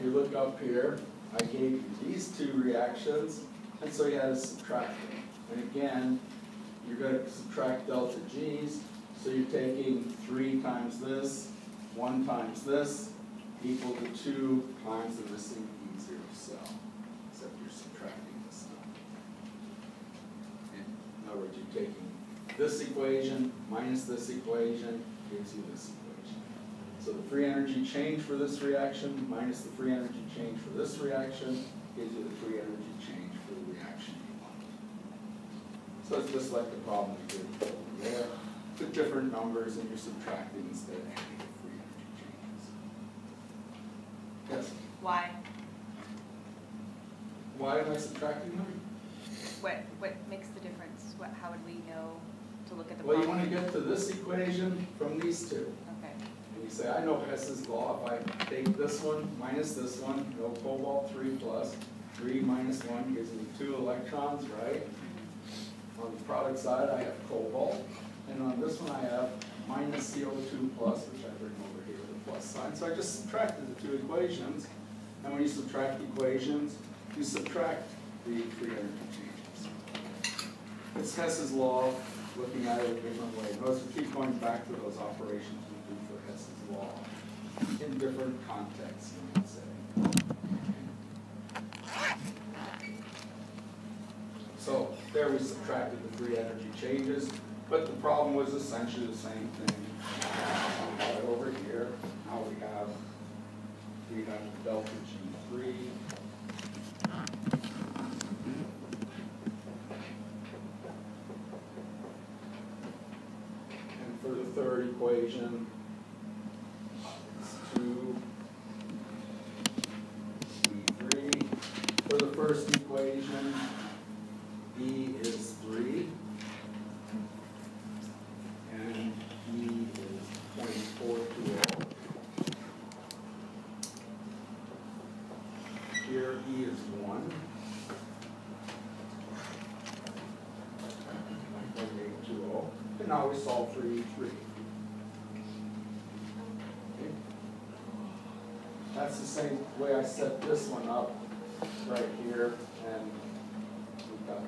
if you look up here, I gave you these two reactions, and so you had to subtract them. And again, you're going to subtract delta G's, so you're taking 3 times this, 1 times this, equal to 2 times the missing E0 cell, except you're subtracting this stuff. In other words, you're taking this equation minus this equation gives you this equation. So the free energy change for this reaction minus the free energy change for this reaction gives you the free energy change for the reaction you want. So it's just like the problem we did over there, with different numbers, and you're subtracting instead of adding the free energy changes. Yes? Why? Why am I subtracting them? What makes the difference? How would we know to look at the Well, you problem? want to get to this equation from these two. Okay. And you say, I know Hess's law. If I take this one minus this one, no cobalt 3 plus, 3 minus 1 gives me 2 electrons, right? On the product side, I have cobalt. And on this one, I have minus CO2 plus, which I bring over here with a plus sign. So I just subtracted the 2 equations. And when you subtract equations, you subtract the free energy changes. It's Hess's law, looking at it a different way. Notice we keep going back to those operations we do for Hess's law in different contexts, you might say. So there we subtracted the free energy changes, but the problem was essentially the same thing. We have it over here. Now we have delta G3. And for the third equation, it's 2 E3. For the first equation, E is 3, and E is 0.420. Here, E is 1. 0.820. And now we solve for E3. Okay. That's the same way I set this one up right here, and we got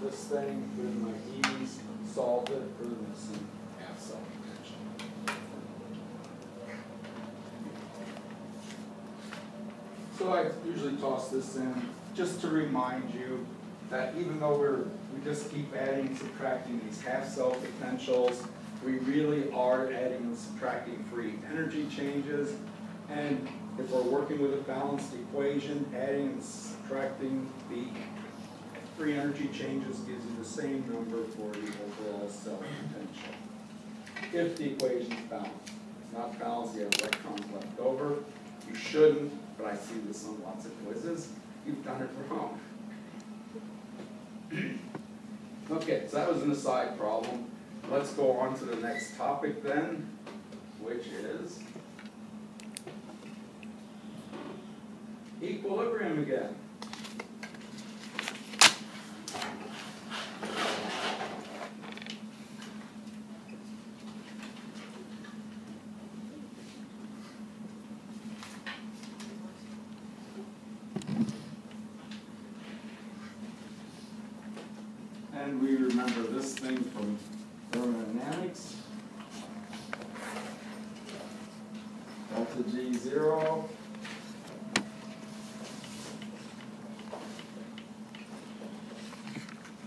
this thing, put in my E's, solved it, put it in the half cell potential. So I usually toss this in just to remind you that even though we just keep adding and subtracting these half cell potentials, we really are adding and subtracting free energy changes. And if we're working with a balanced equation, adding and subtracting the free energy changes gives you the same number for the overall cell potential. If the equation is balanced. If it's not balanced, you have electrons left over. You shouldn't, but I see this on lots of quizzes. You've done it wrong. Okay, so that was an aside problem. Let's go on to the next topic then, which is equilibrium again. And we remember this thing from thermodynamics. Delta G0.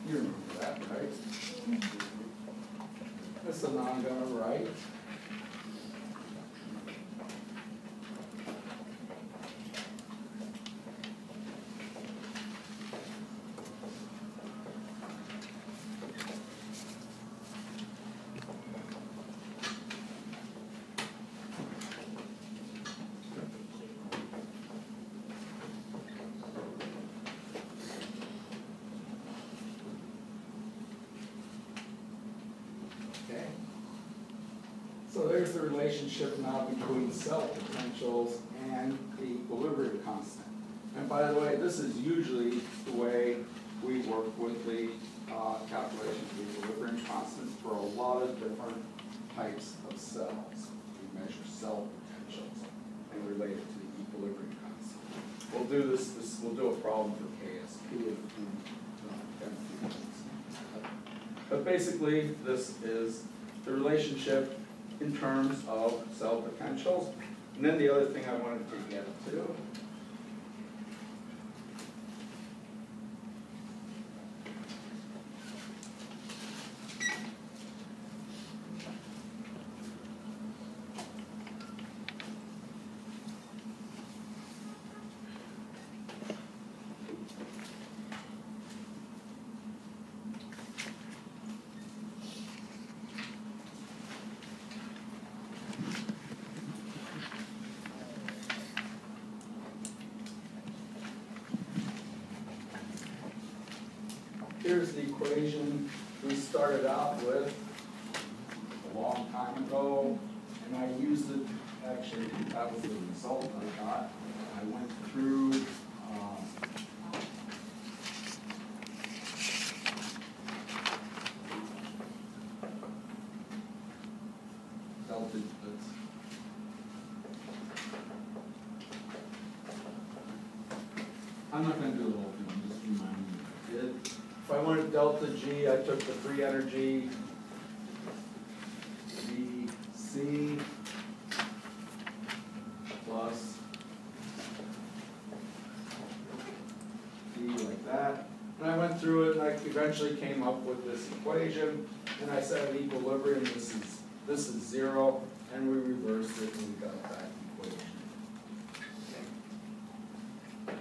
You remember that, right? This is not going to write. So there's the relationship now between cell potentials and the equilibrium constant. And by the way, this is usually the way we work with the calculation of the equilibrium constants for a lot of different types of cells. We measure cell potentials and relate it to we'll do we'll do a problem for KSP. But basically, this is the relationship in terms of cell potentials. And then the other thing I wanted to get to, here's the equation we started out with a long time ago, and I used it, actually, that was the result I got. I went through delta, I'm not going to do the whole thing, just remind me what I did. If I wanted delta G, I took the free energy, VC plus D like that. And I went through it and I eventually came up with this equation. And I said at equilibrium, this is 0, and we reversed it and we got that equation. Okay.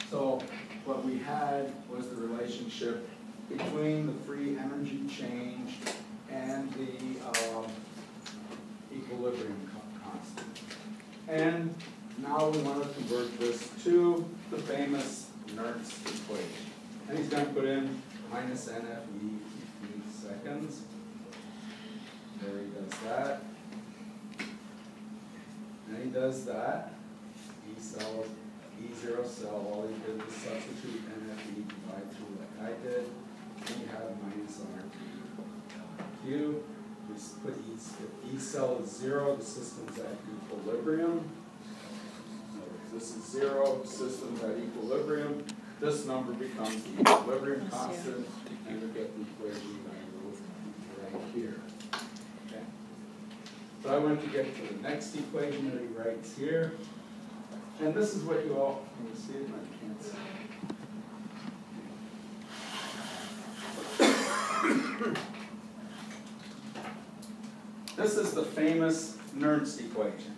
So what we had was the relationship between the free energy change and the equilibrium constant. And now we want to convert this to the famous Nernst equation. And he's going to put in minus NFE seconds. There he does that. And he does that. E0 cell, all he did was substitute NFE, divide through like I did, and you have minus RQ. Just put if E cell is 0, the system's at equilibrium. So this is 0, system's at equilibrium. This number becomes the equilibrium constant, and we get the equation right here. Okay. So I want to get to the next equation that he writes here. And this is what you all, can you see it? I can't see. This is the famous Nernst equation.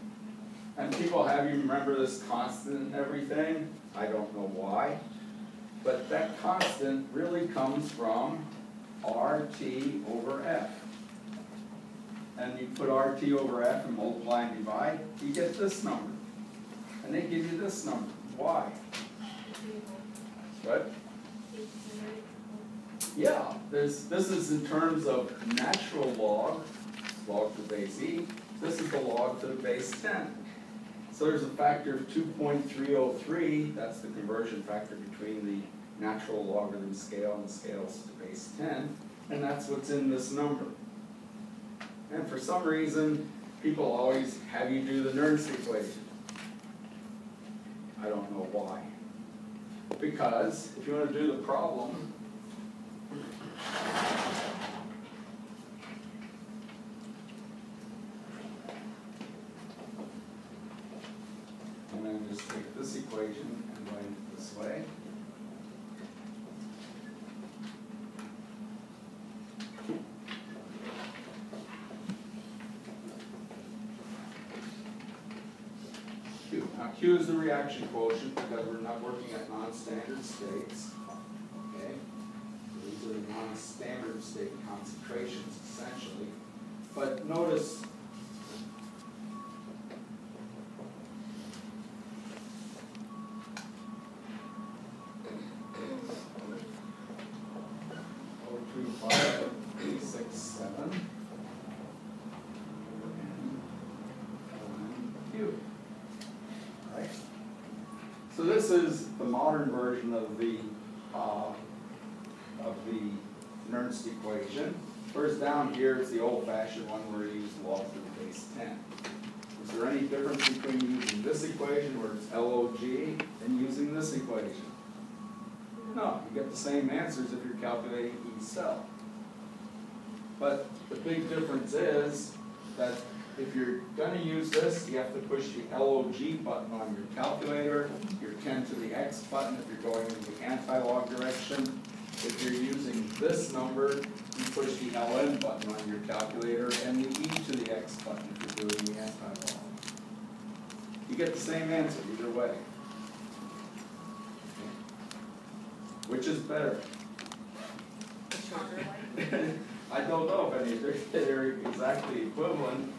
And people have you remember this constant and everything. I don't know why. But that constant really comes from RT over F. And you put RT over F and multiply and divide, you get this number. And they give you this number. Why? What? Yeah, this is in terms of natural log to the base E. This is the log to the base 10. So there's a factor of 2.303. That's the conversion factor between the natural logarithm scale and the scales to the base 10. And that's what's in this number. And for some reason, people always have you do the Nernst equation. I don't know why. Because if you want to do the problem, I'm going to just take this equation and write it this way. Q. Now Q is the reaction quotient because we're not working at non-standard states. Okay? So these are the non-standard state concentrations essentially. But notice So this is the modern version of the Nernst equation. Whereas down here is the old-fashioned one where you use log to the base 10. Is there any difference between using this equation equation where it's log and using this equation? No, you get the same answers if you're calculating each cell. But the big difference is that if you're going to use this, you have to push the log button on your calculator, your 10 to the x button if you're going in the anti-log direction. If you're using this number, you push the ln button on your calculator and the e to the x button if you're doing the anti-log. You get the same answer either way. Which is better? The shorter one? I don't know if they're exactly equivalent.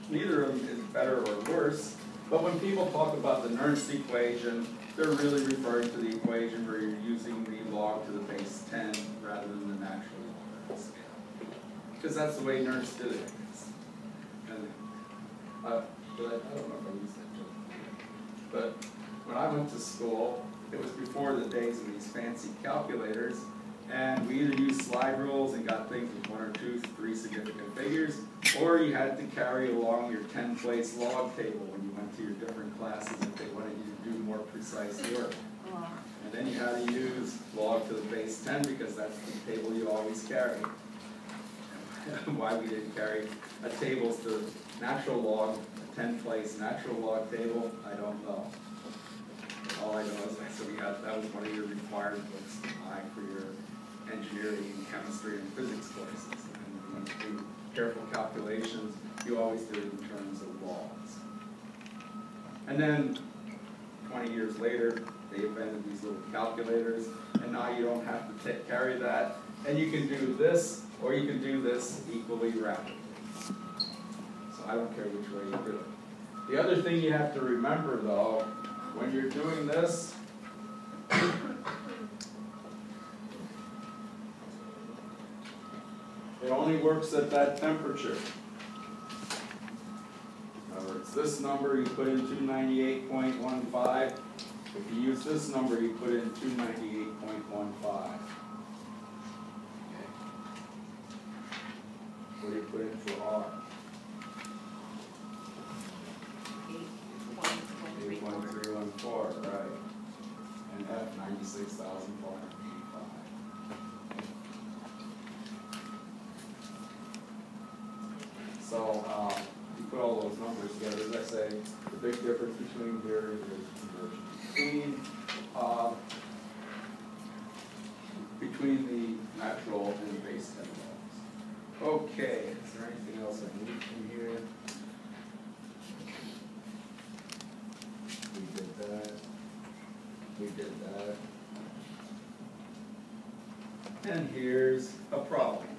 Neither of them is better or worse. But when people talk about the Nernst equation, they're really referring to the equation where you're using the log to the base 10 rather than the natural log scale. Because that's the way Nernst did it. And, but I don't know if I used that joke. But when I went to school, it was before the days of these fancy calculators, and we either used slide rules and got things with 1 or 2, 3 significant figures, or you had to carry along your 10-place log table when you went to your different classes if they wanted you to do more precise work. And then you had to use log to the base 10 because that's the table you always carry. Why we didn't carry a tables to natural log, a 10-place natural log table, I don't know. All I know is that was one of your required books to buy for your engineering, chemistry, and physics courses. And when you do careful calculations, you always do it in terms of logs. And then 20 years later, they invented these little calculators, and now you don't have to carry that. And you can do this, or you can do this equally rapidly. So I don't care which way you do it. The other thing you have to remember, though, when you're doing this, it only works at that temperature. In other words, this number you put in 298.15. If you use this number, you put in 298.15. What do you put in for R? 8.314, right. And F, 96,485. So, you put all those numbers together, as I say, the big difference between here is conversion between the natural and the base 10 logs. Okay, is there anything else I need from here? We did that. We did that. And here's a problem.